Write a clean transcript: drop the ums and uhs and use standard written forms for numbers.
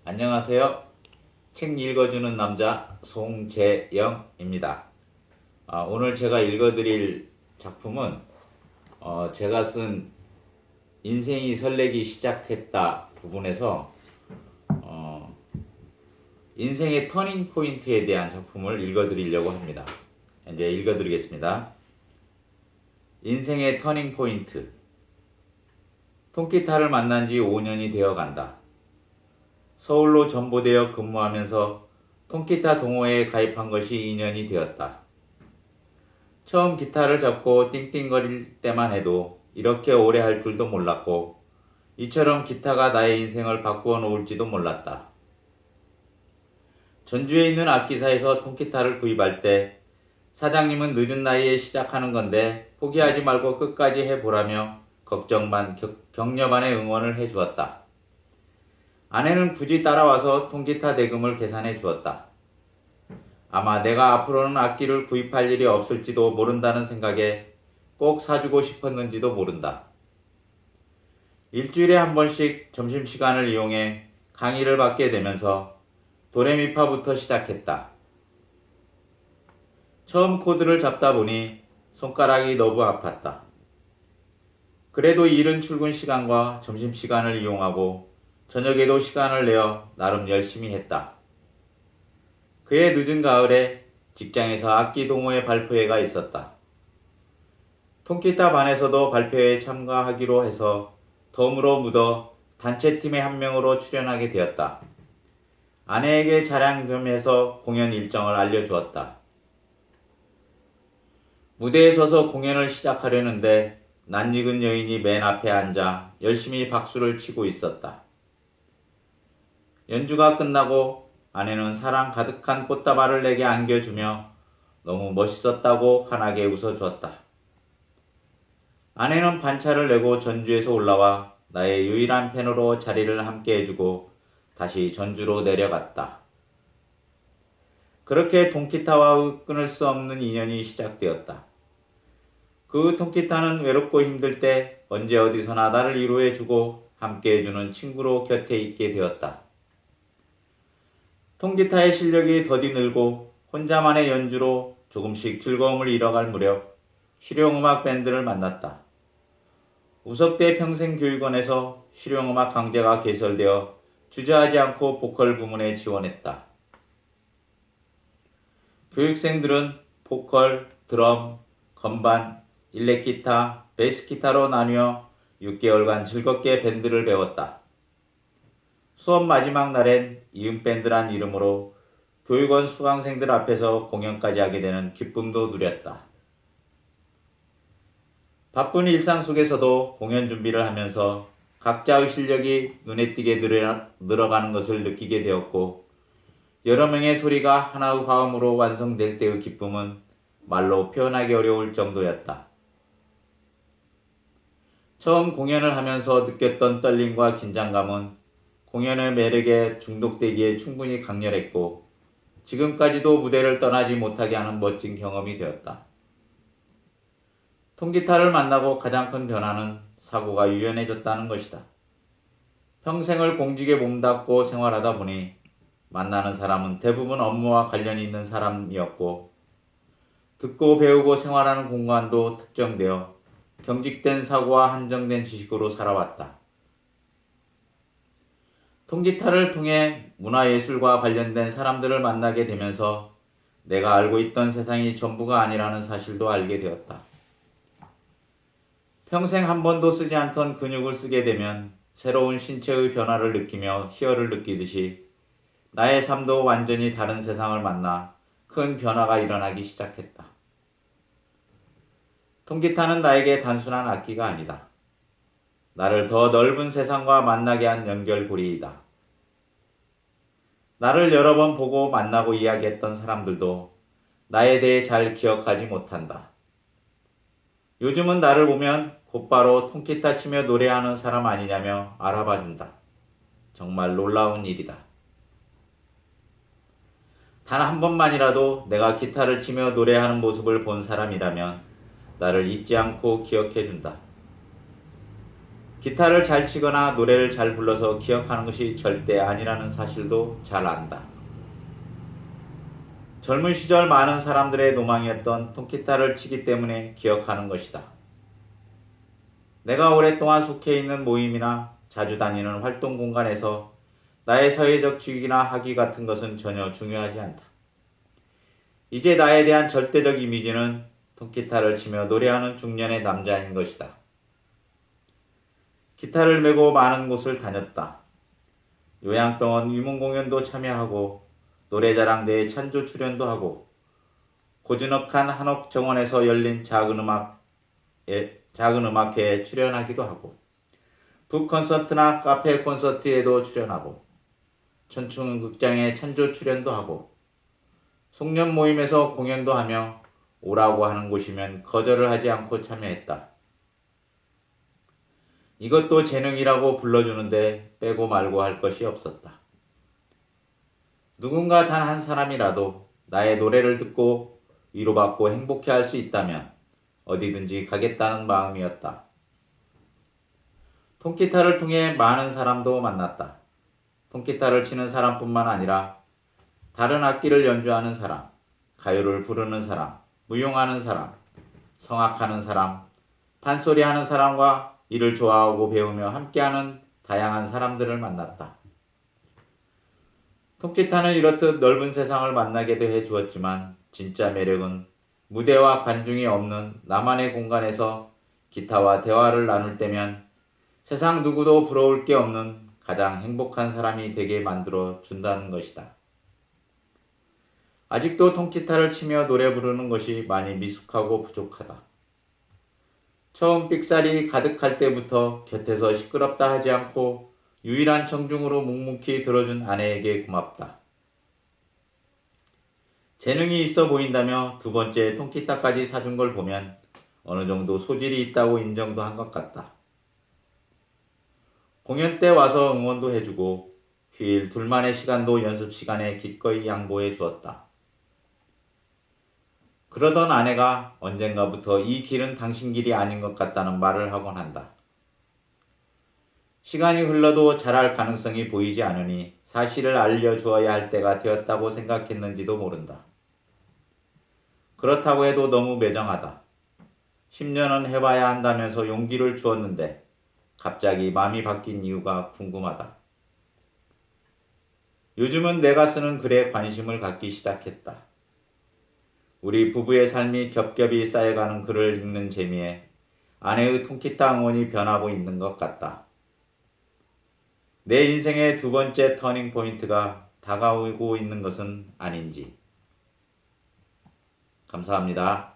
안녕하세요. 책 읽어주는 남자 송재영입니다. 오늘 제가 읽어드릴 작품은 제가 쓴 인생이 설레기 시작했다 부분에서 어, 인생의 터닝 포인트에 대한 작품을 읽어드리려고 합니다. 이제 읽어드리겠습니다. 인생의 터닝 포인트. 통기타를 만난 지 5년이 되어 간다. 서울로 전보되어 근무하면서 통기타 동호회에 가입한 것이 2년이 되었다. 처음 기타를 잡고 띵띵거릴 때만 해도 이렇게 오래 할 줄도 몰랐고 이처럼 기타가 나의 인생을 바꾸어 놓을지도 몰랐다. 전주에 있는 악기사에서 통기타를 구입할 때 사장님은 늦은 나이에 시작하는 건데 포기하지 말고 끝까지 해보라며 걱정 반 격려 반의 응원을 해주었다. 아내는 굳이 따라와서 통기타 대금을 계산해 주었다. 아마 내가 앞으로는 악기를 구입할 일이 없을지도 모른다는 생각에 꼭 사주고 싶었는지도 모른다. 일주일에 한 번씩 점심시간을 이용해 강의를 받게 되면서 도레미파부터 시작했다. 처음 코드를 잡다 보니 손가락이 너무 아팠다. 그래도 이른 출근 시간과 점심시간을 이용하고 저녁에도 시간을 내어 나름 열심히 했다. 그해 늦은 가을에 직장에서 악기 동호회 발표회가 있었다. 통기타 반에서도 발표회에 참가하기로 해서 덤으로 묻어 단체팀의 한 명으로 출연하게 되었다. 아내에게 자랑 겸 해서 공연 일정을 알려주었다. 무대에 서서 공연을 시작하려는데 낯익은 여인이 맨 앞에 앉아 열심히 박수를 치고 있었다. 연주가 끝나고 아내는 사랑 가득한 꽃다발을 내게 안겨주며 너무 멋있었다고 환하게 웃어주었다. 아내는 반차를 내고 전주에서 올라와 나의 유일한 팬으로 자리를 함께 해주고 다시 전주로 내려갔다. 그렇게 통기타와 끊을 수 없는 인연이 시작되었다. 그 통기타는 외롭고 힘들 때 언제 어디서나 나를 위로해주고 함께 해주는 친구로 곁에 있게 되었다. 통기타의 실력이 더디 늘고 혼자만의 연주로 조금씩 즐거움을 잃어갈 무렵 실용음악 밴드를 만났다. 우석대 평생교육원에서 실용음악 강좌가 개설되어 주저하지 않고 보컬 부문에 지원했다. 교육생들은 보컬, 드럼, 건반, 일렉기타, 베이스기타로 나뉘어 6개월간 즐겁게 밴드를 배웠다. 수업 마지막 날엔 이음밴드란 이름으로 교육원 수강생들 앞에서 공연까지 하게 되는 기쁨도 누렸다. 바쁜 일상 속에서도 공연 준비를 하면서 각자의 실력이 눈에 띄게 늘어가는 것을 느끼게 되었고 여러 명의 소리가 하나의 화음으로 완성될 때의 기쁨은 말로 표현하기 어려울 정도였다. 처음 공연을 하면서 느꼈던 떨림과 긴장감은 공연의 매력에 중독되기에 충분히 강렬했고 지금까지도 무대를 떠나지 못하게 하는 멋진 경험이 되었다. 통기타를 만나고 가장 큰 변화는 사고가 유연해졌다는 것이다. 평생을 공직에 몸담고 생활하다 보니 만나는 사람은 대부분 업무와 관련이 있는 사람이었고 듣고 배우고 생활하는 공간도 특정되어 경직된 사고와 한정된 지식으로 살아왔다. 통기타를 통해 문화예술과 관련된 사람들을 만나게 되면서 내가 알고 있던 세상이 전부가 아니라는 사실도 알게 되었다. 평생 한 번도 쓰지 않던 근육을 쓰게 되면 새로운 신체의 변화를 느끼며 희열을 느끼듯이 나의 삶도 완전히 다른 세상을 만나 큰 변화가 일어나기 시작했다. 통기타는 나에게 단순한 악기가 아니다. 나를 더 넓은 세상과 만나게 한 연결고리이다. 나를 여러 번 보고 만나고 이야기했던 사람들도 나에 대해 잘 기억하지 못한다. 요즘은 나를 보면 곧바로 통기타 치며 노래하는 사람 아니냐며 알아봐준다. 정말 놀라운 일이다. 단 한 번만이라도 내가 기타를 치며 노래하는 모습을 본 사람이라면 나를 잊지 않고 기억해준다. 기타를 잘 치거나 노래를 잘 불러서 기억하는 것이 절대 아니라는 사실도 잘 안다. 젊은 시절 많은 사람들의 노망이었던 통기타를 치기 때문에 기억하는 것이다. 내가 오랫동안 속해 있는 모임이나 자주 다니는 활동 공간에서 나의 사회적 직위나 학위 같은 것은 전혀 중요하지 않다. 이제 나에 대한 절대적 이미지는 통기타를 치며 노래하는 중년의 남자인 것이다. 기타를 메고 많은 곳을 다녔다. 요양병원 위문공연도 참여하고 노래자랑대회 찬조 출연도 하고 고즈넉한 한옥정원에서 열린 작은 음악회에 출연하기도 하고 북콘서트나 카페 콘서트에도 출연하고 천춘극장에 찬조 출연도 하고 송년 모임에서 공연도 하며 오라고 하는 곳이면 거절을 하지 않고 참여했다. 이것도 재능이라고 불러주는데 빼고 말고 할 것이 없었다. 누군가 단 한 사람이라도 나의 노래를 듣고 위로받고 행복해할 수 있다면 어디든지 가겠다는 마음이었다. 통기타를 통해 많은 사람도 만났다. 통기타를 치는 사람뿐만 아니라 다른 악기를 연주하는 사람, 가요를 부르는 사람, 무용하는 사람, 성악하는 사람, 판소리하는 사람과 이를 좋아하고 배우며 함께하는 다양한 사람들을 만났다. 통기타는 이렇듯 넓은 세상을 만나게도 해주었지만 진짜 매력은 무대와 관중이 없는 나만의 공간에서 기타와 대화를 나눌 때면 세상 누구도 부러울 게 없는 가장 행복한 사람이 되게 만들어 준다는 것이다. 아직도 통기타를 치며 노래 부르는 것이 많이 미숙하고 부족하다. 처음 삑사리 가득할 때부터 곁에서 시끄럽다 하지 않고 유일한 청중으로 묵묵히 들어준 아내에게 고맙다. 재능이 있어 보인다며 두 번째 통기타까지 사준 걸 보면 어느 정도 소질이 있다고 인정도 한 것 같다. 공연 때 와서 응원도 해주고 휴일 둘만의 시간도 연습 시간에 기꺼이 양보해 주었다. 그러던 아내가 언젠가부터 이 길은 당신 길이 아닌 것 같다는 말을 하곤 한다. 시간이 흘러도 잘할 가능성이 보이지 않으니 사실을 알려주어야 할 때가 되었다고 생각했는지도 모른다. 그렇다고 해도 너무 매정하다. 10년은 해봐야 한다면서 용기를 주었는데 갑자기 마음이 바뀐 이유가 궁금하다. 요즘은 내가 쓰는 글에 관심을 갖기 시작했다. 우리 부부의 삶이 겹겹이 쌓여가는 글을 읽는 재미에 아내의 통기타 응원이 변하고 있는 것 같다. 내 인생의 두 번째 터닝 포인트가 다가오고 있는 것은 아닌지. 감사합니다.